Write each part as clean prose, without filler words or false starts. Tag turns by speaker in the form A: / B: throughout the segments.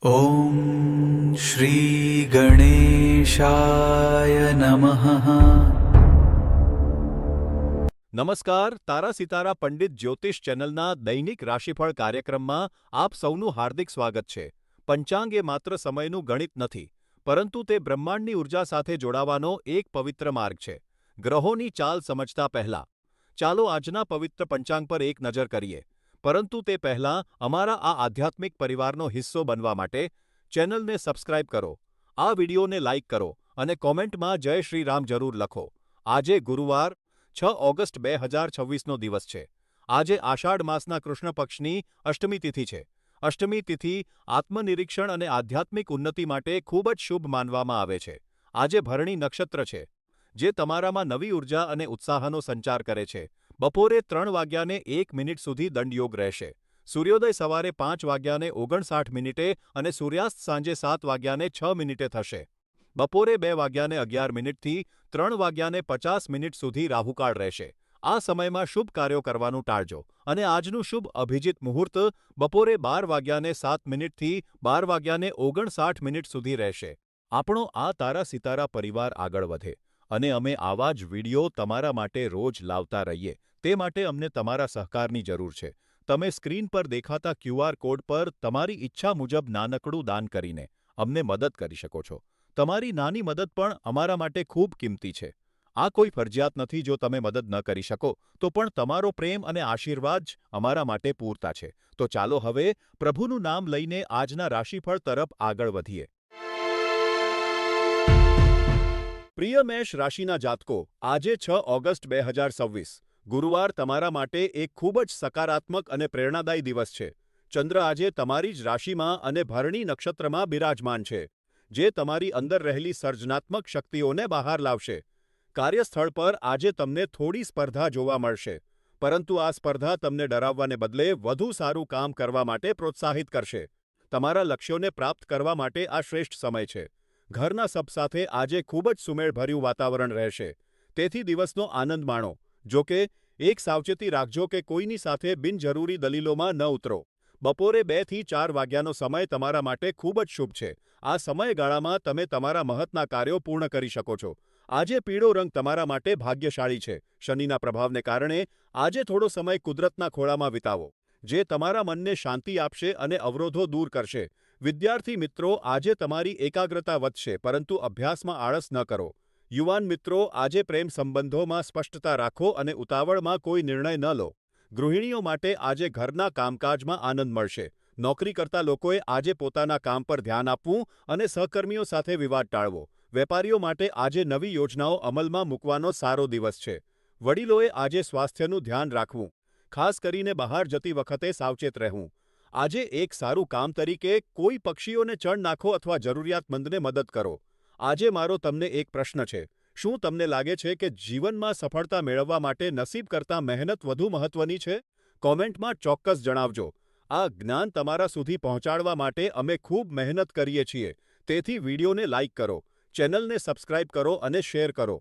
A: ॐ श्रीगणेशाय नमः।
B: નમસ્કાર, તારા સિતારા પંડિત જ્યોતિષ ચેનલના દૈનિક રાશિફળ કાર્યક્રમમાં આપ સૌનું હાર્દિક સ્વાગત છે. પંચાંગ એ માત્ર સમયનું ગણિત નથી, પરંતુ તે બ્રહ્માંડની ઉર્જા સાથે જોડાવાનો એક પવિત્ર માર્ગ છે. ગ્રહોની ચાલ સમજતા પહેલા, ચાલો આજના પવિત્ર પંચાંગ પર એક નજર કરીએ. પરંતુ તે પહેલાં અમારા આ આધ્યાત્મિક પરિવારનો હિસ્સો બનવા માટે ચેનલને સબસ્ક્રાઇબ કરો, આ વિડીયોને લાઇક કરો અને કોમેન્ટમાં જય શ્રી રામ જરૂર લખો. આજે ગુરુવાર 6 ઓગસ્ટ 2026નો દિવસ છે. આજે આષાઢ માસના કૃષ્ણ પક્ષની અષ્ટમી તિથિ છે. અષ્ટમી તિથિ આત્મનિરીક્ષણ અને આધ્યાત્મિક ઉન્નતિ માટે ખૂબ જ શુભ માનવામાં આવે છે. આજે ભરણી નક્ષત્ર છે, જે તમારામાં નવી ઉર્જા અને ઉત્સાહનો સંચાર કરે છે. બપોરે 3 વાગ્યાને 1 મિનિટ સુધી દંડયોગ રહેશે. સૂર્યોદય સવારે 5 વાગ્યાને 59 મિનિટે અને સૂર્યાસ્ત સાંજે 7 વાગ્યાને 6 મિનિટે થશે. બપોરે 2 વાગ્યાને 11 મિનિટથી 3 વાગ્યાને 50 મિનિટ સુધી રાહુકાળ રહેશે. આ સમયમાં શુભ કાર્યો કરવાનું ટાળજો અને આજનું શુભ અભિજીત મુહૂર્ત બપોરે 12 વાગ્યાને 7 મિનિટથી 12 વાગ્યાને 59 મિનિટ સુધી રહેશે. આપણો આ તારા સિતારા પરિવાર આગળ વધે અને અમે આવા જ વિડીયો તમારા માટે રોજ લાવતા રહીએ, તે માટે અમને તમારા સહકારની જરૂર છે. તમે સ્ક્રીન પર દેખાતા QR કોડ પર તમારી ઈચ્છા મુજબ નાનકડું દાન કરીને અમને મદદ કરી શકો છો. તમારી નાની મદદ પણ અમારા માટે ખૂબ કિંમતી છે. આ કોઈ ફરજિયાત નથી. જો તમે મદદ ન કરી શકો તો પણ તમારો પ્રેમ અને આશીર્વાદ જ અમારા માટે પૂરતા છે. તો ચાલો હવે પ્રભુનું નામ લઈને આજના રાશિફળ તરફ આગળ વધીએ. પ્રિય મેષ રાશિના જાતકો, આજે 6 ઓગસ્ટ 2026 ગુરુવાર તમારા માટે એક ખૂબ જ સકારાત્મક અને પ્રેરણાદાયી દિવસ છે. ચંદ્ર આજે તમારી જ રાશિમાં અને ભરણી નક્ષત્રમાં બિરાજમાન છે, જે તમારી અંદર રહેલી સર્જનાત્મક શક્તિઓને બહાર લાવશે. કાર્યસ્થળ પર આજે તમને થોડી સ્પર્ધા જોવા મળશે, પરંતુ આ સ્પર્ધા તમને ડરાવવાને બદલે વધુ સારું કામ કરવા માટે પ્રોત્સાહિત કરશે. તમારા લક્ષ્યોને પ્રાપ્ત કરવા માટે આ શ્રેષ્ઠ સમય છે. ઘરના સભ સાથે આજે ખૂબ જ સુમેળભર્યું વાતાવરણ રહેશે, તેથી દિવસનો આનંદ માણો. જો કે, એક સાવચેતી રાખજો કે કોઈની સાથે બિનજરૂરી દલીલોમાં ન ઉતરો. બપોરે 2 થી 4 વાગ્યાનો સમય તમારા માટે ખૂબ જ શુભ છે. આ સમયગાળામાં તમે તમારા મહત્ના કાર્યો પૂર્ણ કરી શકો છો. આજે પીળો રંગ તમારા માટે ભાગ્યશાળી છે. શનિના પ્રભાવને કારણે આજે થોડો સમય કુદરતના ખોળામાં વિતાવો, જે તમારા મનને શાંતિ આપશે અને અવરોધો દૂર કરશે. વિદ્યાર્થી મિત્રો, આજે તમારી એકાગ્રતા વધશે, પરંતુ અભ્યાસમાં આળસ ન કરો. યુવાન મિત્રો, આજે પ્રેમ સંબંધોમાં સ્પષ્ટતા રાખો અને ઉતાવળમાં કોઈ નિર્ણય ન લો. ગૃહિણીઓ માટે આજે ઘરના કામકાજમાં આનંદ મળશે. નોકરી કરતા લોકોએ આજે પોતાના કામ પર ધ્યાન આપવું અને સહકર્મીઓ સાથે વિવાદ ટાળવો. વેપારીઓ માટે આજે નવી યોજનાઓ અમલમાં મૂકવાનો સારો દિવસ છે. વડીલોએ આજે સ્વાસ્થ્યનું ધ્યાન રાખવું, ખાસ કરીને બહાર જતી વખતે સાવચેત રહેવું. આજે એક સારું કામ તરીકે કોઈ પક્ષીઓને ચણ નાખો અથવા જરૂરિયાતમંદને મદદ કરો. આજે મારો તમને એક પ્રશ્ન છે. શું તમને લાગે છે કે જીવનમાં સફળતા મેળવવા માટે નસીબ કરતાં મહેનત વધુ મહત્વની છે? કોમેન્ટમાં ચોક્કસ જણાવજો. આ જ્ઞાન તમારા સુધી પહોંચાડવા માટે અમે ખૂબ મહેનત કરીએ છીએ. તેથી વિડીયોને લાઇક કરો, ચેનલને સબસ્ક્રાઇબ કરો અને શેર કરો.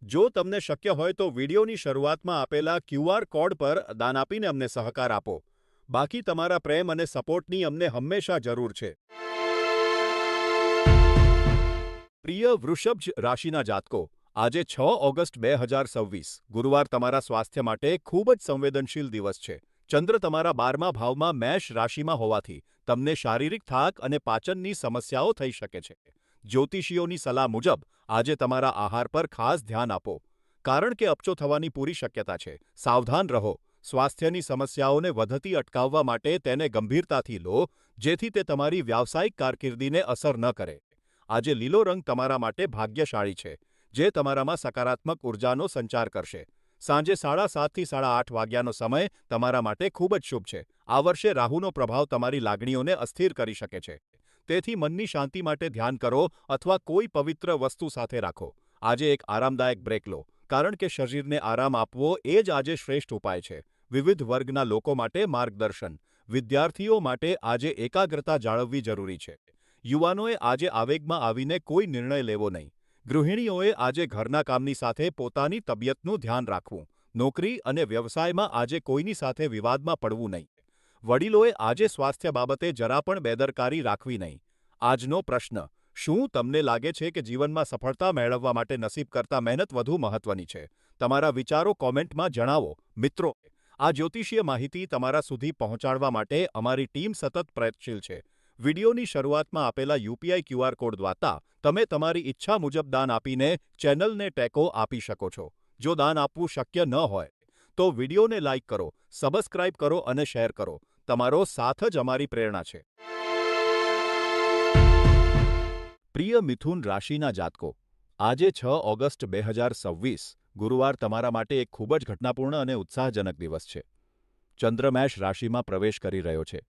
B: જો તમને શક્ય હોય તો વિડીયોની શરૂઆતમાં આપેલા QR કોડ પર દાન આપીને અમને સહકાર આપો. બાકી તમારા પ્રેમ અને સપોર્ટની અમને હંમેશા જરૂર છે. પ્રિય વૃષભ રાશિના જાતકો, આજે 6 ઓગસ્ટ 2026 ગુરુવાર તમારા સ્વાસ્થ્ય માટે ખૂબ જ સંવેદનશીલ દિવસ છે. ચંદ્ર તમારા 12મા ભાવમાં મેષ રાશિમાં હોવાથી તમને શારીરિક થાક અને પાચનની સમસ્યાઓ થઈ શકે છે. જ્યોતિષીઓની સલાહ મુજબ આજે તમારા આહાર પર ખાસ ધ્યાન આપો, કારણ કે અપચો થવાની પૂરી શક્યતા છે. સાવધાન રહો. સ્વાસ્થ્યની સમસ્યાઓને વધતી અટકાવવા માટે તેને ગંભીરતાથી લો, જેથી તે તમારી વ્યાવસાયિક કારકિર્દીને અસર ન કરે. આજે લીલો રંગ તમારા માટે ભાગ્યશાળી છે, જે તમારામાં સકારાત્મક ઉર્જાનો સંચાર કરશે. સાંજે 7:30 થી 8:30 વાગ્યાનો સમય તમારા માટે ખૂબ જ શુભ છે. આ વર્ષે રાહુનો પ્રભાવ તમારી લાગણીઓને અસ્થિર કરી શકે છે. તેથી મનની શાંતિ માટે ધ્યાન કરો અથવા કોઈ પવિત્ર વસ્તુ સાથે રાખો. આજે એક આરામદાયક બ્રેક લો, કારણ કે શરીરને આરામ આપવો એ જ આજે શ્રેષ્ઠ ઉપાય છે. વિવિધ વર્ગના લોકો માટે માર્ગદર્શન. વિદ્યાર્થીઓ માટે આજે એકાગ્રતા જાળવવી જરૂરી છે. યુવાનોએ આજે આવેગમાં આવીને કોઈ નિર્ણય લેવો નહીં. ગૃહિણીઓએ આજે ઘરના કામની સાથે પોતાની તબિયતનું ધ્યાન રાખવું. નોકરી અને વ્યવસાયમાં આજે કોઈની સાથે વિવાદમાં પડવું નહીં. વડીલોએ આજે સ્વાસ્થ્ય બાબતે જરા પણ બેદરકારી રાખવી નહીં. આજનો પ્રશ્ન: શું તમને લાગે છે કે જીવનમાં સફળતા મેળવવા માટે નસીબ કરતાં મહેનત વધુ મહત્વની છે? તમારા વિચારો કોમેન્ટમાં જણાવો. મિત્રો, આ જ્યોતિષીય માહિતી તમારા સુધી પહોંચાડવા માટે અમારી ટીમ સતત પ્રયત્નશીલ છે. વિડિયોની શરૂઆતમાં આપેલા યુપીઆઈ ક્યુઆર કોડ દ્વારા તમે તમારી ઈચ્છા મુજબ દાન આપીને ચેનલને ટેકો આપી શકો છો. જો દાન આપવું શક્ય ન હોય, તો વિડિયોને લાઇક કરો, સબસ્ક્રાઇબ કરો અને શેર કરો. તમારો સાથ જ અમારી પ્રેરણા છે. પ્રિય મિથુન રાશિના જાતકો, આજે 6 ઓગસ્ટ 2026 ગુરુવાર તમારા માટે એક ખૂબ જ ઘટનાપૂર્ણ અને ઉત્સાહજનક દિવસ છે. ચંદ્ર મેષ રાશિમાં પ્રવેશ કરી રહ્યો છે,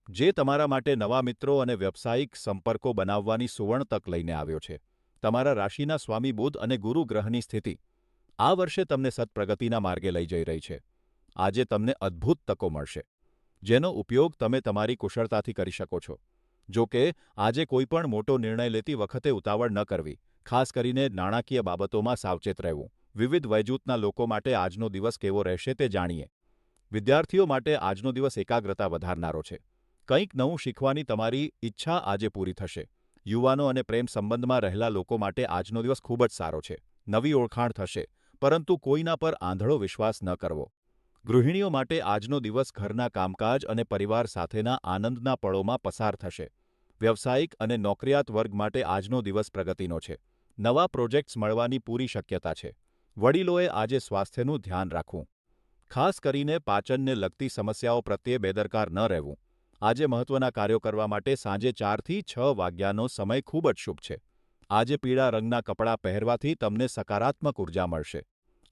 B: જે તમારા માટે નવા મિત્રો અને વ્યવસાયિક સંપર્કો બનાવવાની સુવર્ણ તક લઈને આવ્યો છે. તમારા રાશિના સ્વામી બુધ અને ગુરુ ગ્રહની સ્થિતિ આ વર્ષે તમને સત્પ્રગતિના માર્ગે લઈ જઈ રહી છે. આજે તમને અદ્ભુત તકો મળશે, જેનો ઉપયોગ તમે તમારી કુશળતાથી કરી શકો છો. જો કે, આજે કોઈ પણ મોટો નિર્ણય લેતી વખતે ઉતાવળ ન કરવી, ખાસ કરીને નાણાકીય બાબતોમાં સાવચેત રહેવું. વિવિધ વયજૂથના લોકો માટે આજનો દિવસ કેવો રહેશે તે જાણીએ. વિદ્યાર્થીઓ માટે આજનો દિવસ એકાગ્રતા વધારનારો છે. કંઈક નવું શીખવાની તમારી ઈચ્છા આજે પૂરી થશે. યુવાનો અને પ્રેમ સંબંધમાં રહેલા લોકો માટે આજનો દિવસ ખૂબ જ સારો છે. નવી ઓળખાણ થશે, પરંતુ કોઈના પર આંધળો વિશ્વાસ ન કરવો. ગૃહિણીઓ માટે આજનો દિવસ ઘરના કામકાજ અને પરિવાર સાથેના આનંદના પળોમાં પસાર થશે. વ્યવસાયિક અને નોકરિયાત વર્ગ માટે આજનો દિવસ પ્રગતિનો છે. નવા પ્રોજેક્ટ્સ મળવાની પૂરી શક્યતા છે. વડીલોએ આજે સ્વાસ્થ્યનું ધ્યાન રાખવું, ખાસ કરીને પાચનને લગતી સમસ્યાઓ પ્રત્યે બેદરકાર ન રહેવું. આજે મહત્વના કાર્યો કરવા માટે સાંજે 4થી 6 વાગ્યાનો સમય ખૂબ જ શુભ છે. આજે પીળા રંગના કપડાં પહેરવાથી તમને સકારાત્મક ઉર્જા મળશે.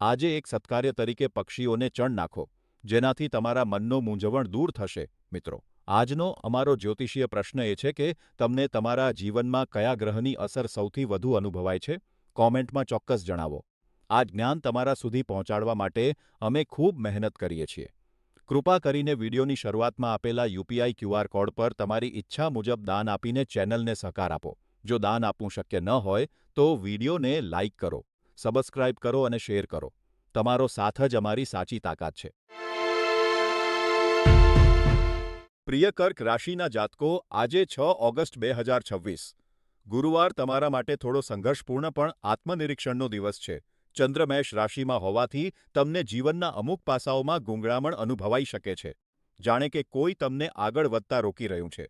B: આજે એક સત્કાર્ય તરીકે પક્ષીઓને ચણ નાખો, જેનાથી તમારા મનનો મૂંઝવણ દૂર થશે. મિત્રો, આજનો અમારો જ્યોતિષીય પ્રશ્ન એ છે કે તમને તમારા જીવનમાં કયા ગ્રહની અસર સૌથી વધુ અનુભવાય છે? કોમેન્ટમાં ચોક્કસ જણાવો. આ જ્ઞાન તમારા સુધી પહોંચાડવા માટે અમે ખૂબ મહેનત કરીએ છીએ. કૃપા કરીને વિડિયોની શરૂઆતમાં આપેલા યુપીઆઈ ક્યુઆર કોડ પર તમારી ઈચ્છા મુજબ દાન આપીને ચેનલને સહકાર આપો. જો દાન આપવું શક્ય ન હોય, તો વિડિયોને લાઇક કરો, સબસ્ક્રાઇબ કરો અને શેર કરો. તમારો સાથ જ અમારી સાચી તાકાત છે. પ્રિય કર્ક રાશિના જાતકો, આજે 6 ઓગસ્ટ 2026 ગુરુવાર તમારા માટે થોડો સંઘર્ષપૂર્ણ પણ આત્મનિરીક્ષણનો દિવસ છે. ચંદ્ર મેષ રાશિમાં હોવાથી તમને જીવનના અમુક પાસાઓમાં ગૂંગળામણ અનુભવાઈ શકે છે, જાણે કે કોઈ તમને આગળ વધતા રોકી રહ્યું છે.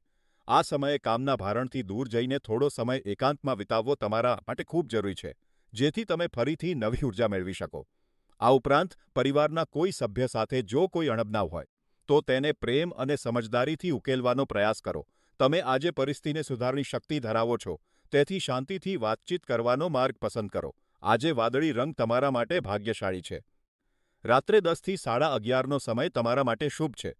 B: આ સમયે કામના ભારણથી દૂર જઈને થોડો સમય એકાંતમાં વિતાવવો તમારા માટે ખૂબ જરૂરી છે, જેથી તમે ફરીથી નવી ઉર્જા મેળવી શકો. આ ઉપરાંત પરિવારના કોઈ સભ્ય સાથે જો કોઈ અણબનાવ હોય, તો તેને પ્રેમ અને સમજદારીથી ઉકેલવાનો પ્રયાસ કરો. તમે આજે પરિસ્થિતિને સુધારવાની શક્તિ ધરાવો છો, તેથી શાંતિથી વાતચીત કરવાનો માર્ગ પસંદ કરો. આજે વાદળી રંગ તમારા માટે ભાગ્યશાળી છે. રાત્રે 10થી 11:30નો સમય તમારા માટે શુભ છે.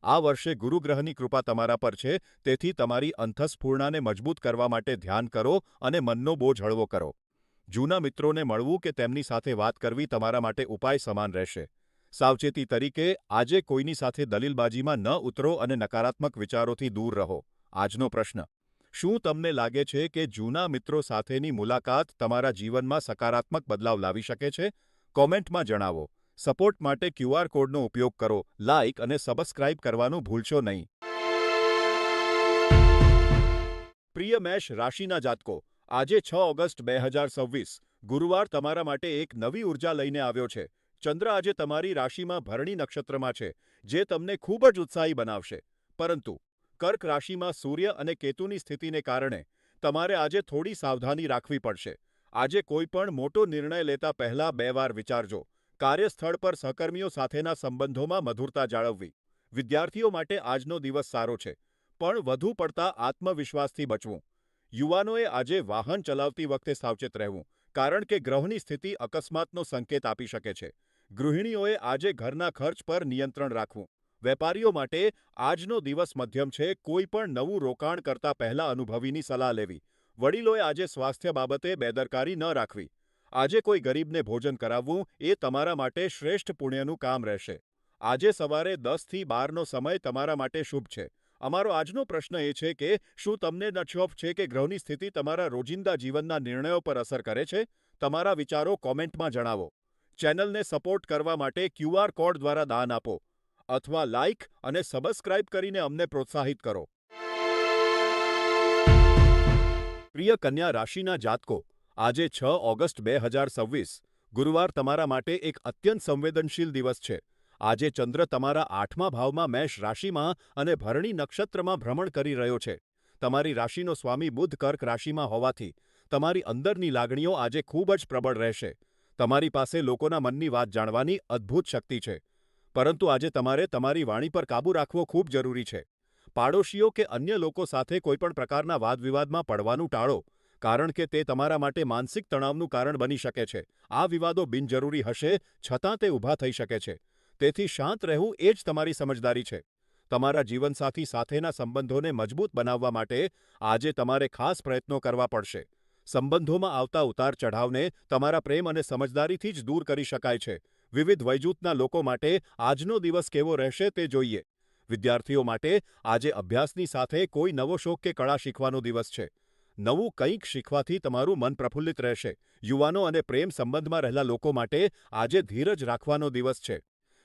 B: આ વર્ષે ગુરુગ્રહની કૃપા તમારા પર છે, તેથી તમારી અંતઃસ્ફૂર્ણાને મજબૂત કરવા માટે ધ્યાન કરો અને મનનો બોજ હળવો કરો. જૂના મિત્રોને મળવું કે તેમની સાથે વાત કરવી તમારા માટે ઉપાય સમાન રહેશે. સાવચેતી તરીકે, આજે કોઈની સાથે દલીલબાજીમાં ન ઉતરો અને નકારાત્મક વિચારોથી દૂર રહો. આજનો પ્રશ્ન: શું તમને લાગે છે કે જૂના મિત્રો સાથેની મુલાકાત તમારા જીવનમાં સકારાત્મક બદલાવ લાવી શકે છે? કોમેન્ટમાં જણાવો. સપોર્ટ માટે ક્યુઆર કોડનો ઉપયોગ કરો. લાઇક અને સબસ્ક્રાઇબ કરવાનું ભૂલશો નહીં. પ્રિય મેષ રાશિના જાતકો, આજે 6 ઓગસ્ટ 2026 ગુરુવાર તમારા માટે એક નવી ઉર્જા લઈને આવ્યો છે. ચંદ્ર આજે તમારી રાશિમાં ભરણી નક્ષત્રમાં છે, જે તમને ખૂબ જ ઉત્સાહી બનાવશે. પરંતુ કર્ક રાશિમાં સૂર્ય અને કેતુની સ્થિતિને કારણે તમારે આજે થોડી સાવધાની રાખવી પડશે. આજે કોઈ પણ મોટો નિર્ણય લેતા પહેલા 2 વાર વિચારજો. કાર્યસ્થળ પર સહકર્મીઓ સાથેના સંબંધોમાં મધુરતા જાળવવી. વિદ્યાર્થીઓ માટે આજનો દિવસ સારો છે, પણ વધુ પડતા આત્મવિશ્વાસથી બચવું. યુવાનોએ આજે વાહન ચલાવતી વખતે સાવચેત રહેવું, કારણ કે ગ્રહોની સ્થિતિ અકસ્માતનો સંકેત આપી શકે છે. ગૃહિણીઓએ આજે ઘરના ખર્ચ પર નિયંત્રણ રાખવું. વેપારીઓ માટે આજનો દિવસ મધ્યમ છે. કોઈ પણ નવું રોકાણ કરતા પહેલા અનુભવીની સલાહ લેવી. વડીલોએ આજે સ્વાસ્થ્ય બાબતે બેદરકારી ન રાખવી. આજે કોઈ ગરીબને ભોજન કરાવવું એ તમારા માટે શ્રેષ્ઠ પુણ્યનું કામ રહેશે. આજે સવારે 10થી 12નો સમય તમારા માટે શુભ છે. અમારો આજનો પ્રશ્ન એ છે કે શું તમને નજોફ છે કે ગ્રહોની સ્થિતિ તમારા રોજિંદા જીવનના નિર્ણયો પર અસર કરે છે? તમારા વિચારો કોમેન્ટમાં જણાવો. ચેનલને સપોર્ટ કરવા માટે ક્યુઆર કોડ દ્વારા દાન આપો, અથવા લાઇક અને સબસ્ક્રાઇબ કરીને અમને પ્રોત્સાહિત કરો. પ્રિય કન્યા રાશિના જાતકો, આજે 6 ઓગસ્ટ 2026 ગુરુવાર તમારા માટે એક અત્યંત સંવેદનશીલ દિવસ છે. આજે ચંદ્ર તમારા 8મા ભાવમાં મેષ રાશિમાં અને ભરણી નક્ષત્રમાં ભ્રમણ કરી રહ્યો છે. તમારી રાશિનો સ્વામી બુધ કર્ક રાશિમાં હોવાથી તમારી અંદરની લાગણીઓ આજે ખૂબ જ પ્રબળ રહેશે. તમારી પાસે લોકોના મનની વાત જાણવાની અદ્ભુત શક્તિ છે. પરંતુ આજે તમારે તમારી વાણી પર કાબૂ રાખવો ખૂબ જરૂરી છે. પાડોશીઓ કે અન્ય લોકો સાથે કોઈપણ પ્રકારના વાદવિવાદમાં પડવાનું ટાળો, કારણ કે તે તમારા માટે માનસિક તણાવનું કારણ બની શકે છે. આ વિવાદો બિનજરૂરી હશે, છતાં તે ઊભા થઈ શકે છે. તેથી શાંત રહેવું એ જ તમારી સમજદારી છે. તમારા જીવનસાથી સાથેના સંબંધોને મજબૂત બનાવવા માટે આજે તમારે ખાસ પ્રયત્નો કરવા પડશે. સંબંધોમાં આવતા ઉતાર ચઢાવને તમારા પ્રેમ અને સમજદારીથી જ દૂર કરી શકાય છે. વિવિધ વયજૂથના લોકો માટે આજનો દિવસ કેવો રહેશે તે જોઈએ. વિદ્યાર્થીઓ માટે આજે અભ્યાસની સાથે કોઈ નવો શોખ કે કળા શીખવાનો દિવસ છે. નવું કંઈક શીખવાથી તમારું મન પ્રફુલ્લિત રહેશે. યુવાનો અને પ્રેમ સંબંધમાં રહેલા લોકો માટે આજે ધીરજ રાખવાનો દિવસ છે.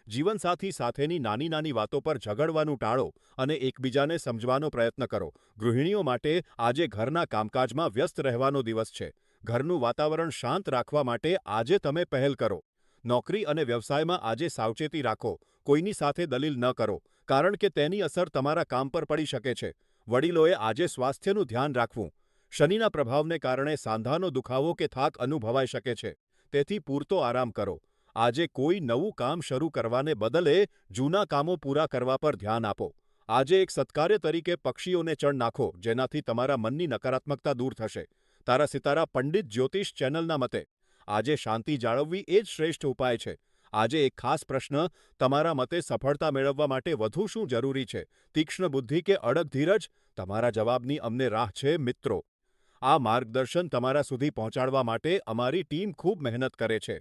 B: જીવનસાથી સાથેની નાની નાની વાતો પર ઝઘડવાનું ટાળો અને એકબીજાને સમજવાનો પ્રયત્ન કરો. ગૃહિણીઓ માટે આજે ઘરના કામકાજમાં વ્યસ્ત રહેવાનો દિવસ છે. ઘરનું વાતાવરણ શાંત રાખવા માટે આજે તમે પહેલ કરો. નોકરી અને વ્યવસાયમાં આજે સાવચેતી રાખો. કોઈની સાથે દલીલ ન કરો, કારણ કે તેની અસર તમારા કામ પર પડી શકે છે. વડીલોએ આજે સ્વાસ્થ્યનું ધ્યાન રાખવું. શનિના પ્રભાવને કારણે સાંધાનો દુખાવો કે થાક અનુભવાઈ શકે છે. તેથી પૂરતો આરામ કરો. આજે કોઈ નવું કામ શરૂ કરવાને બદલે જૂના કામો પૂરા કરવા પર ધ્યાન આપો. આજે એક સત્કાર્ય તરીકે પક્ષીઓને ચણ નાખો, જેનાથી તમારા મનની નકારાત્મકતા દૂર થશે. તારા સિતારા પંડિત જ્યોતિષ ચેનલના મતે આજે શાંતિ જાળવવી એ જ શ્રેષ્ઠ ઉપાય છે. આજે એક ખાસ પ્રશ્ન, તમારા મતે સફળતા મેળવવા માટે વધુ શું જરૂરી છે? તીક્ષ્ણ બુદ્ધિ કે અડગ ધીરજ? તમારા જવાબની અમને રાહ છે, મિત્રો. આ માર્ગદર્શન તમારા સુધી પહોંચાડવા માટે અમારી ટીમ ખૂબ મહેનત કરે છે.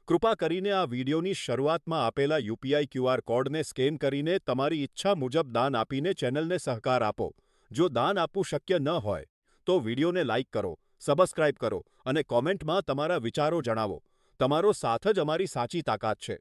B: કૃપા કરીને આ વિડિયોની શરૂઆતમાં આપેલા યુપીઆઈ ક્યુઆર કોડને સ્કેન કરીને તમારી ઈચ્છા મુજબ દાન આપીને ચેનલને સહકાર આપો. જો દાન આપવું શક્ય ન હોય, તો વિડિયોને લાઇક કરો, સબસ્ક્રાઇબ કરો અને કોમેન્ટમાં તમારા વિચારો જણાવો. તમારો સાથ જ અમારી સાચી તાકાત છે.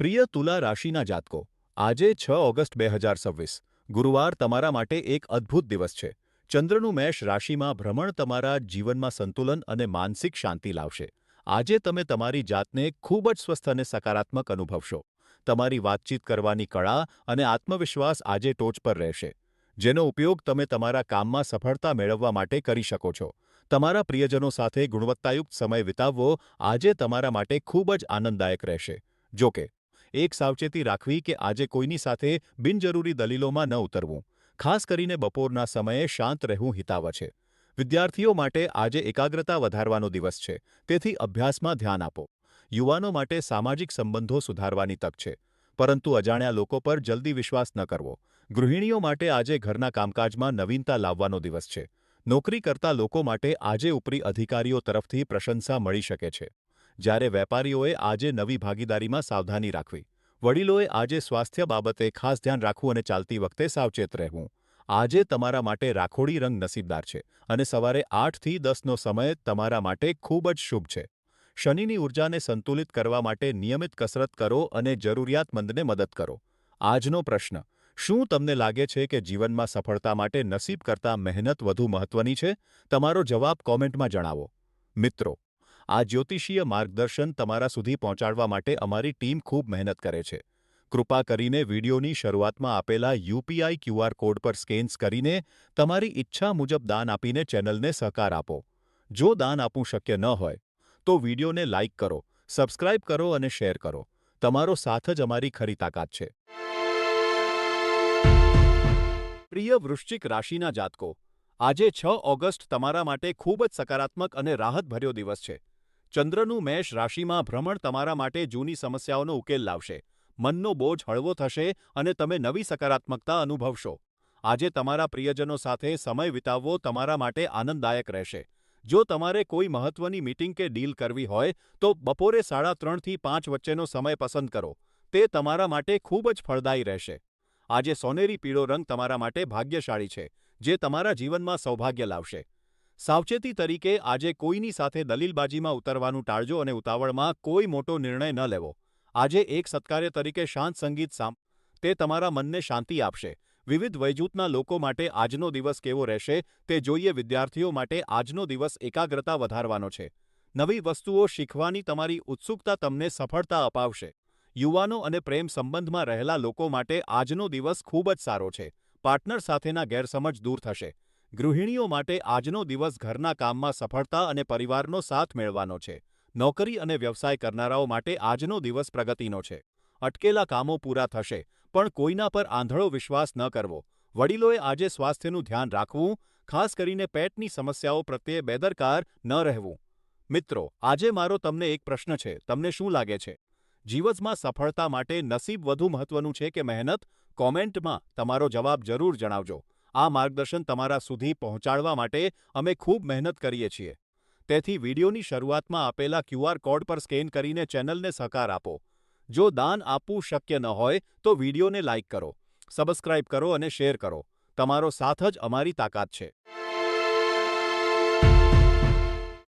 B: પ્રિય તુલા રાશિના જાતકો, આજે 6 ઓગસ્ટ 2026 ગુરુવાર તમારા માટે એક અદ્ભુત દિવસ છે. ચંદ્રનું મેષ રાશિમાં ભ્રમણ તમારા જીવનમાં સંતુલન અને માનસિક શાંતિ લાવશે. આજે તમે તમારી જાતને ખૂબ જ સ્વસ્થ અને સકારાત્મક અનુભવશો. તમારી વાતચીત કરવાની કળા અને આત્મવિશ્વાસ આજે ટોચ પર રહેશે, જેનો ઉપયોગ તમે તમારા કામમાં સફળતા મેળવવા માટે કરી શકો છો. તમારા પ્રિયજનો સાથે ગુણવત્તાયુક્ત સમય વિતાવવો આજે તમારા માટે ખૂબ જ આનંદદાયક રહેશે. જો કે, એક સાવચેતી રાખવી કે આજે કોઈની સાથે બિનજરૂરી દલીલોમાં ન ઉતરવું. ખાસ કરીને બપોરના સમયે શાંત રહેવું હિતાવહ છે. વિદ્યાર્થીઓ માટે આજે એકાગ્રતા વધારવાનો દિવસ છે, તેથી અભ્યાસમાં ધ્યાન આપો. યુવાનો માટે સામાજિક સંબંધો સુધારવાની તક છે, પરંતુ અજાણ્યા લોકો પર જલ્દી વિશ્વાસ ન કરવો. ગૃહિણીઓ માટે આજે ઘરના કામકાજમાં નવીનતા લાવવાનો દિવસ છે. નોકરી કરતા લોકો માટે આજે ઉપરી અધિકારીઓ તરફથી પ્રશંસા મળી શકે છે. જ્યારે વેપારીઓએ આજે નવી ભાગીદારીમાં સાવધાની રાખવી. વડીલોએ આજે સ્વાસ્થ્ય બાબતે ખાસ ધ્યાન રાખવું અને ચાલતી વખતે સાવચેત રહેવું. આજે તમારા માટે રાખોડી રંગ નસીબદાર છે અને સવારે 8થી 10નો સમય તમારા માટે ખૂબ જ શુભ છે. શનિની ઉર્જાને સંતુલિત કરવા માટે નિયમિત કસરત કરો અને જરૂરિયાતમંદને મદદ કરો. આજનો પ્રશ્ન, શું તમને લાગે છે કે જીવનમાં સફળતા માટે નસીબ કરતાં મહેનત વધુ મહત્વની છે? તમારો જવાબ કોમેન્ટમાં જણાવો. મિત્રો, આ જ્યોતિષીય માર્ગદર્શન તમારા સુધી પહોંચાડવા માટે અમારી ટીમ ખૂબ મહેનત કરે છે. કૃપા કરીને વિડિયોની શરૂઆતમાં આપેલા યુપીઆઈ ક્યુઆર કોડ પર સ્કેન્સ કરીને તમારી ઈચ્છા મુજબ દાન આપીને ચેનલને સહકાર આપો. જો દાન આપવું શક્ય ન હોય, તો વિડિયોને લાઇક કરો, સબસ્ક્રાઇબ કરો અને શેર કરો. તમારો સાથ જ અમારી ખરી તાકાત છે. પ્રિય વૃશ્ચિક રાશિના જાતકો, આજે 6 ઓગસ્ટ તમારા માટે ખૂબ જ સકારાત્મક અને રાહતભર્યો દિવસ છે. ચંદ્રનું મેષ રાશિમાં ભ્રમણ તમારા માટે જૂની સમસ્યાઓનો ઉકેલ લાવશે. મનનો બોજ હળવો થશે અને તમે નવી સકારાત્મકતા અનુભવશો. આજે તમારા પ્રિયજનો સાથે સમય વિતાવવો તમારા માટે આનંદદાયક રહેશે. જો તમારે કોઈ મહત્વની મીટિંગ કે ડીલ કરવી હોય, તો બપોરે 3:30થી 5 વચ્ચેનો સમય પસંદ કરો. તે તમારા માટે ખૂબ જ ફળદાયી રહેશે. આજે સોનેરી પીળો રંગ તમારા માટે ભાગ્યશાળી છે, જે તમારા જીવનમાં સૌભાગ્ય લાવશે. સાવચેતી તરીકે આજે કોઈની સાથે દલીલબાજીમાં ઉતરવાનું ટાળજો અને ઉતાવળમાં કોઈ મોટો નિર્ણય ન લેવો. આજે એક સત્કાર્ય તરીકે શાંત સંગીત તે તમારા મનને શાંતિ આપશે. વિવિધ વયજૂથના લોકો માટે આજનો દિવસ કેવો રહેશે તે જોઈએ. વિદ્યાર્થીઓ માટે આજનો દિવસ એકાગ્રતા વધારવાનો છે. નવી વસ્તુઓ શીખવાની તમારી ઉત્સુકતા તમને સફળતા અપાવશે. યુવાનો અને પ્રેમ સંબંધમાં રહેલા લોકો માટે આજનો દિવસ ખૂબ જ સારો છે. પાર્ટનર સાથેના ગેરસમજ દૂર થશે. ગૃહિણીઓ માટે આજનો દિવસ ઘરના કામમાં સફળતા અને પરિવારનો સાથ મેળવવાનો છે. નોકરી અને વ્યવસાય કરનારાઓ માટે આજનો દિવસ પ્રગતિનો છે. અટકેલા કામો પૂરા થશે, પણ કોઈના પર આંધળો વિશ્વાસ ન કરવો. વડીલોએ આજે સ્વાસ્થ્યનું ધ્યાન રાખવું, ખાસ કરીને પેટની સમસ્યાઓ પ્રત્યે બેદરકાર ન રહેવું. મિત્રો, આજે મારો તમને એક પ્રશ્ન છે. તમને શું લાગે છે? જીવનમાં સફળતા માટે નસીબ વધુ મહત્વનું છે કે મહેનત? કોમેન્ટમાં તમારો જવાબ જરૂર જણાવજો. આ માર્ગદર્શન તમારા સુધી પહોંચાડવા માટે અમે ખૂબ મહેનત કરીએ છીએ. તેથી વિડીયોની શરૂઆતમાં આપેલા QR કોડ પર સ્કેન કરીને ચેનલને સહકાર આપો. જો દાન આપવું શક્ય ન હોય તો વિડીયોને લાઇક કરો, સબસ્ક્રાઇબ કરો અને શેર કરો. તમારો સાથ જ અમારી તાકાત છે.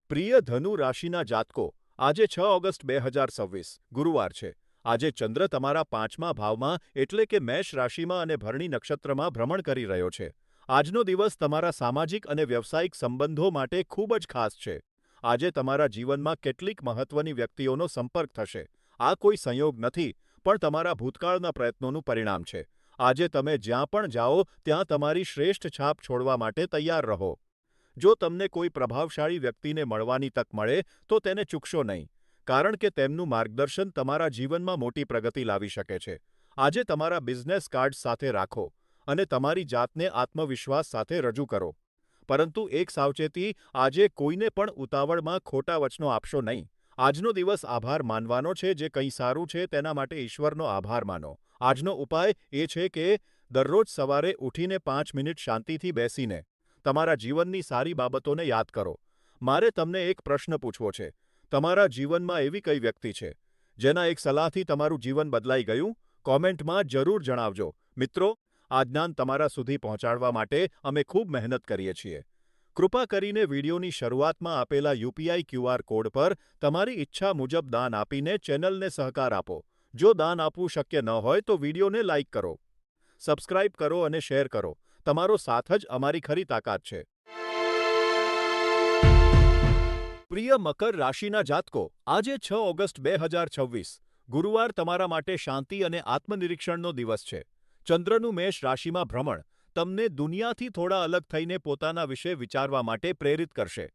B: પ્રિય ધનુ રાશિના જાતકો, આજે 6 ઓગસ્ટ 2026 ગુરુવાર છે. આજે ચંદ્ર તમારા 5મા ભાવમાં એટલે કે મેષ રાશિમાં અને ભરણી નક્ષત્રમાં ભ્રમણ કરી રહ્યો છે. આજનો દિવસ તમારા સામાજિક અને વ્યવસાયિક સંબંધો માટે ખૂબ જ ખાસ છે. આજે તમારા જીવનમાં કેટલીક મહત્વની વ્યક્તિઓનો સંપર્ક થશે. આ કોઈ સંયોગ નથી, પણ તમારા ભૂતકાળના પ્રયત્નોનું પરિણામ છે. આજે તમે જ્યાં પણ જાઓ ત્યાં તમારી શ્રેષ્ઠ છાપ છોડવા માટે તૈયાર રહો. જો તમને કોઈ પ્રભાવશાળી વ્યક્તિને મળવાની તક મળે તો તેને ચૂકશો નહીં, કારણ કે તેમનું માર્ગદર્શન તમારા જીવનમાં મોટી પ્રગતિ લાવી શકે છે. આજે તમારા બિઝનેસ કાર્ડ્સ સાથે રાખો અને તમારી જાતને આત્મવિશ્વાસ સાથે રજૂ કરો. પરંતુ એક સાવચેતી, આજે કોઈને પણ ઉતાવળમાં ખોટા વચનો આપશો નહીં. આજનો દિવસ આભાર માનવાનો છે. જે કંઈ સારું છે તેના માટે ઈશ્વરનો આભાર માનો. આજનો ઉપાય એ છે કે દરરોજ સવારે ઉઠીને 5 મિનિટ શાંતિથી બેસીને તમારા જીવનની સારી બાબતોને યાદ કરો. મારે તમને એક પ્રશ્ન પૂછવો છે. તમારા જીવનમાં એવી કઈ વ્યક્તિ છે જેના એક સલાહથી તમારું જીવન બદલાઈ ગયું? કોમેન્ટમાં જરૂર જણાવજો. મિત્રો, આ જ્ઞાન તમારા સુધી પહોંચાડવા માટે અમે ખૂબ મહેનત કરીએ છીએ. કૃપા કરીને વિડીયોની શરૂઆતમાં આપેલા UPI QR કોડ પર તમારી ઈચ્છા મુજબ દાન આપીને ચેનલને સહકાર આપો. જો દાન આપવું શક્ય ન હોય તો વિડીયોને લાઇક કરો, સબસ્ક્રાઇબ કરો અને શેર કરો. તમારો સાથ જ અમારી ખરી તાકાત છે. પ્રિય મકર રાશિના જાતકો, આજે 6 ઓગસ્ટ 2026 ગુરુવાર તમારા માટે શાંતિ અને આત્મનિરીક્ષણનો દિવસ છે. ચંદ્રનું મેષ રાશિમાં ભ્રમણ તમને દુનિયાથી થોડા અલગ થઈને પોતાના વિશે વિચારવા માટે પ્રેરિત કરશે.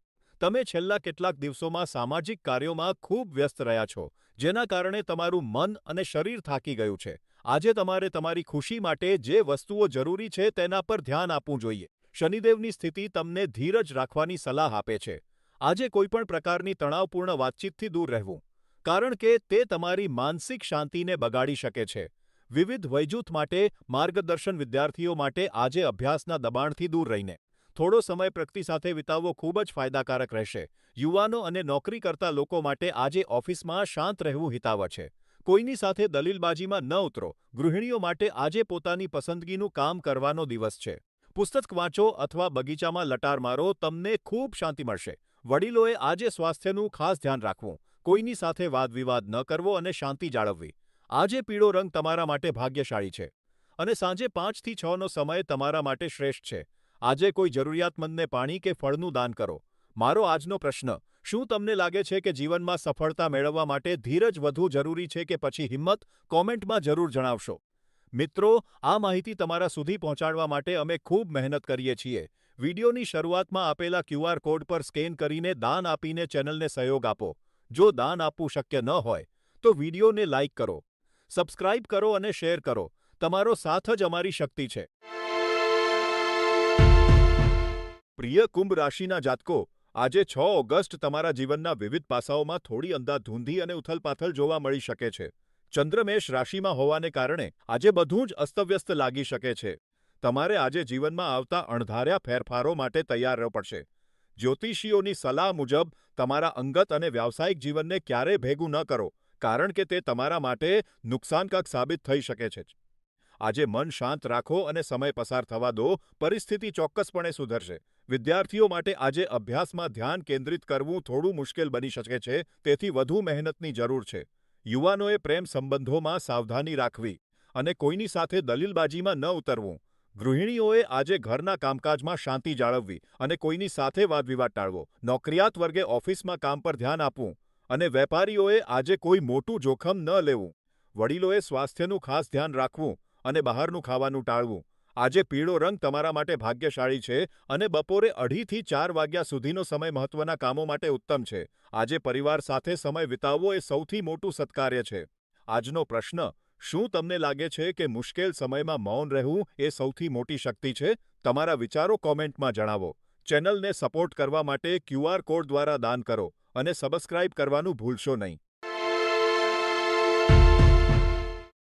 B: તમે છેલ્લા કેટલાક દિવસોમાં સામાજિક કાર્યોમાં ખૂબ વ્યસ્ત રહ્યા છો, જેના કારણે તમારું મન અને શરીર થાકી ગયું છે. આજે તમારે તમારી ખુશી માટે જે વસ્તુઓ જરૂરી છે તેના પર ધ્યાન આપવું જોઈએ. શનિદેવની સ્થિતિ તમને ધીરજ રાખવાની સલાહ આપે છે. આજે કોઈપણ પ્રકારની તણાવપૂર્ણ વાતચીતથી દૂર રહેવું, કારણ કે તે તમારી માનસિક શાંતિને બગાડી શકે છે. વિવિધ વયજૂથ માટે માર્ગદર્શન. વિદ્યાર્થીઓ માટે આજે અભ્યાસના દબાણથી દૂર રહીને થોડો સમય પ્રકૃતિ સાથે વિતાવવો ખૂબ જ ફાયદાકારક રહેશે. યુવાનો અને નોકરી કરતા લોકો માટે આજે ઓફિસમાં શાંત રહેવું હિતાવહ છે. કોઈની સાથે દલીલબાજીમાં ન ઉતરો. ગૃહિણીઓ માટે આજે પોતાની પસંદગીનું કામ કરવાનો દિવસ છે. પુસ્તક વાંચો અથવા બગીચામાં લટાર મારો, તમને ખૂબ શાંતિ મળશે. વડીલોએ આજે સ્વાસ્થ્યનું ખાસ ધ્યાન રાખવું, કોઈની સાથે વાદવિવાદ ન કરવો અને શાંતિ જાળવવી. આજે પીળો રંગ તમારા માટે ભાગ્યશાળી છે અને સાંજે 5 થી 6નો સમય તમારા માટે શ્રેષ્ઠ છે. આજે કોઈ જરૂરિયાતમંદને પાણી કે ફળનું દાન કરો. મારો આજનો પ્રશ્ન: શું તમને લાગે છે કે જીવનમાં સફળતા મેળવવા માટે ધીરજ વધુ જરૂરી છે કે પછી હિંમત? કોમેન્ટમાં જરૂર જણાવશો. મિત્રો, આ માહિતી તમારા સુધી પહોંચાડવા માટે અમે ખૂબ મહેનત કરીએ છીએ. વિડીયોની શરૂઆતમાં આપેલા QR કોડ પર સ્કેન કરીને દાન આપીને ચેનલને સહયોગ આપો. જો દાન આપવું શક્ય ન હોય તો વિડીયોને લાઇક કરો, સબસ્ક્રાઇબ કરો અને શેર કરો. તમારો સાથ જ અમારી શક્તિ છે. પ્રિય કુંભ રાશિના જાતકો, આજે 6 ઓગસ્ટ તમારા જીવનના વિવિધ પાસાઓમાં થોડી અંધાધૂંધી અને ઉથલપાથલ જોવા મળી શકે છે. ચંદ્ર મેષ રાશિમાં હોવાને કારણે આજે બધું જ અસ્તવ્યસ્ત લાગી શકે છે. તમારે આજે જીવનમાં આવતા અણધાર્યા ફેરફારો માટે તૈયાર રહેવું પડશે. જ્યોતિષીઓની સલાહ મુજબ તમારા અંગત અને વ્યાવસાયિક જીવનને ક્યારેય ભેગું ન કરો, કારણ કે તે તમારા માટે નુકસાનકારક સાબિત થઈ શકે છે. આજે મન શાંત રાખો અને સમય પસાર થવા દો. પરિસ્થિતિ ચોક્કસપણે સુધરશે. વિદ્યાર્થીઓ માટે આજે અભ્યાસમાં ધ્યાન કેન્દ્રિત કરવું થોડું મુશ્કેલ બની શકે છે, તેથી વધુ મહેનતની જરૂર છે. યુવાનોએ પ્રેમ સંબંધોમાં સાવધાની રાખવી અને કોઈની સાથે દલીલબાજીમાં ન ઉતરવું. ગૃહિણીઓએ આજે ઘરના કામકાજમાં શાંતિ જાળવવી અને કોઈની સાથે વાદવિવાદ ટાળવો, નોકરિયાત વર્ગે ઓફિસમાં કામ પર ધ્યાન આપવું અને વેપારીઓએ આજે કોઈ મોટું જોખમ ન લેવું. વડીલોએ સ્વાસ્થ્યનું ખાસ ધ્યાન રાખવું અને બહારનું ખાવાનું ટાળવું. આજે પીળો રંગ તમારા માટે ભાગ્યશાળી છે અને બપોરે 2:30થી 4 વાગ્યા સુધીનો સમય મહત્વના કામો માટે ઉત્તમ છે. આજે પરિવાર સાથે સમય વિતાવવો એ સૌથી મોટું સત્કાર્ય છે. આજનો પ્રશ્ન, શું તમને લાગે છે કે મુશ્કેલ સમયમાં મૌન રહેવું એ સૌથી મોટી શક્તિ છે? તમારા વિચારો કોમેન્ટમાં જણાવો. ચેનલને સપોર્ટ કરવા માટે QR કોડ દ્વારા દાન કરો અને સબસ્ક્રાઇબ કરવાનું ભૂલશો નહીં.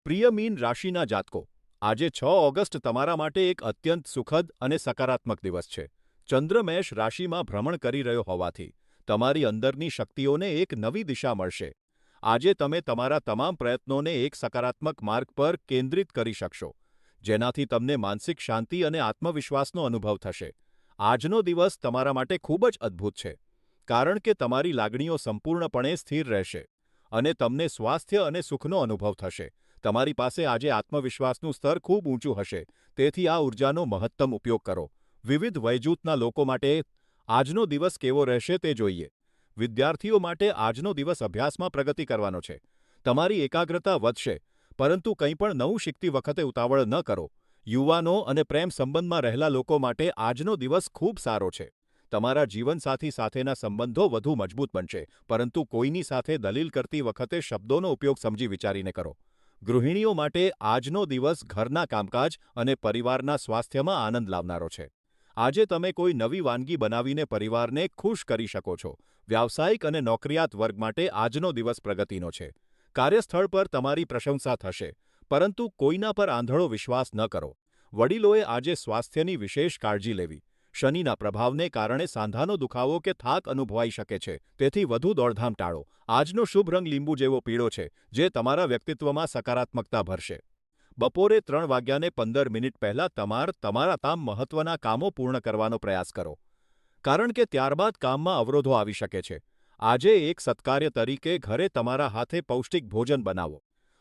B: પ્રિય મીન રાશિના જાતકો, આજે 6 ઓગસ્ટ તમારા માટે એક અત્યંત સુખદ અને સકારાત્મક દિવસ છે. ચંદ્ર મેષ રાશિમાં ભ્રમણ કરી રહ્યો હોવાથી તમારી અંદરની શક્તિઓને એક નવી દિશા મળશે. આજે તમે તમારા તમામ પ્રયત્નોને એક સકારાત્મક માર્ગ પર કેન્દ્રિત કરી શકશો, જેનાથી તમને માનસિક શાંતિ અને આત્મવિશ્વાસનો અનુભવ થશે. આજનો દિવસ તમારા માટે ખૂબ જ અદ્ભુત છે, કારણ કે તમારી લાગણીઓ સંપૂર્ણપણે સ્થિર રહેશે અને તમને સ્વાસ્થ્ય અને સુખનો અનુભવ થશે. તમારી પાસે આજે આત્મવિશ્વાસનું સ્તર ખૂબ ઊંચું હશે, તેથી આ ઉર્જાનો મહત્તમ ઉપયોગ કરો. વિવિધ વયજૂથના લોકો માટે આજનો દિવસ કેવો રહેશે તે જોઈએ. વિદ્યાર્થીઓ માટે આજનો દિવસ અભ્યાસમાં પ્રગતિ કરવાનો છે. તમારી એકાગ્રતા વધશે, પરંતુ કંઈ પણ નવું શીખતી વખતે ઉતાવળ ન કરો. યુવાનો અને પ્રેમ સંબંધમાં રહેલા લોકો માટે આજનો દિવસ ખૂબ સારો છે. તમારા જીવનસાથી સાથેના સંબંધો વધુ મજબૂત બનશે, પરંતુ કોઈની સાથે દલીલ કરતી વખતે શબ્દોનો ઉપયોગ સમજી વિચારીને કરો. ગૃહિણીઓ માટે આજનો દિવસ ઘરના કામકાજ અને પરિવારના સ્વાસ્થ્યમાં આનંદ લાવનારો છે. આજે તમે કોઈ નવી વાનગી બનાવીને પરિવારને ખુશ કરી શકો છો. વ્યાવસાયિક અને નોકરિયાત વર્ગ માટે આજનો દિવસ પ્રગતિનો છે. કાર્યસ્થળ પર તમારી પ્રશંસા થશે, પરંતુ કોઈના પર આંધળો વિશ્વાસ ન કરો. વડીલોએ આજે સ્વાસ્થ્યની વિશેષ કાળજી લેવી. શનિના પ્રભાવને કારણે સાંધાનો દુખાવો કે થાક અનુભવાઈ શકે છે, તેથી વધુ દોડધામ ટાળો. આજનો શુભ રંગ લીંબુ જેવો પીળો છે, જે તમારા વ્યક્તિત્વમાં સકારાત્મકતા ભરશે. બપોરે 3:15 પહેલાં તમારા તમામ મહત્વના કામો પૂર્ણ કરવાનો પ્રયાસ કરો, કારણ કે ત્યારબાદ કામમાં અવરોધો આવી શકે છે. આજે એક સત્કાર્ય તરીકે ઘરે તમારા હાથે પૌષ્ટિક ભોજન બનાવો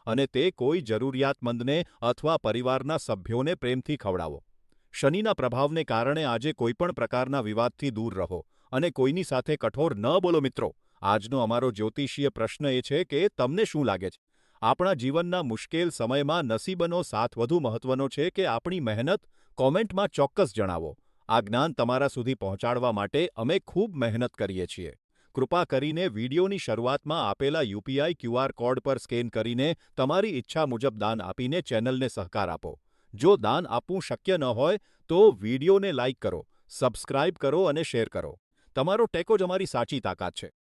B: અને તે કોઈ જરૂરિયાતમંદને અથવા પરિવારના સભ્યોને પ્રેમથી ખવડાવો. શનિના પ્રભાવને કારણે આજે કોઈપણ પ્રકારના વિવાદથી દૂર રહો અને કોઈની સાથે કઠોર ન બોલો મિત્રો. આજનો અમારો જ્યોતિષીય પ્રશ્ન એ છે કે તમને શું લાગે છે? આપણા જીવનના મુશ્કેલ સમયમાં નસીબનો સાથ વધુ મહત્વનો છે કે આપણી મહેનત? કોમેન્ટમાં ચોક્કસ જણાવો. આ જ્ઞાન તમારા સુધી પહોંચાડવા માટે અમે ખૂબ મહેનત કરીએ છીએ. કૃપા કરીને વિડિયોની શરૂઆતમાં આપેલા UPI QR કોડ પર સ્કેન કરીને તમારી ઈચ્છા મુજબ દાન આપીને ચેનલને સહકાર આપો. જો દાન આપવું શક્ય ન હોય તો વિડિયોને લાઇક કરો, સબસ્ક્રાઇબ કરો અને શેર કરો. તમારો ટેકો જ અમારી સાચી તાકાત છે.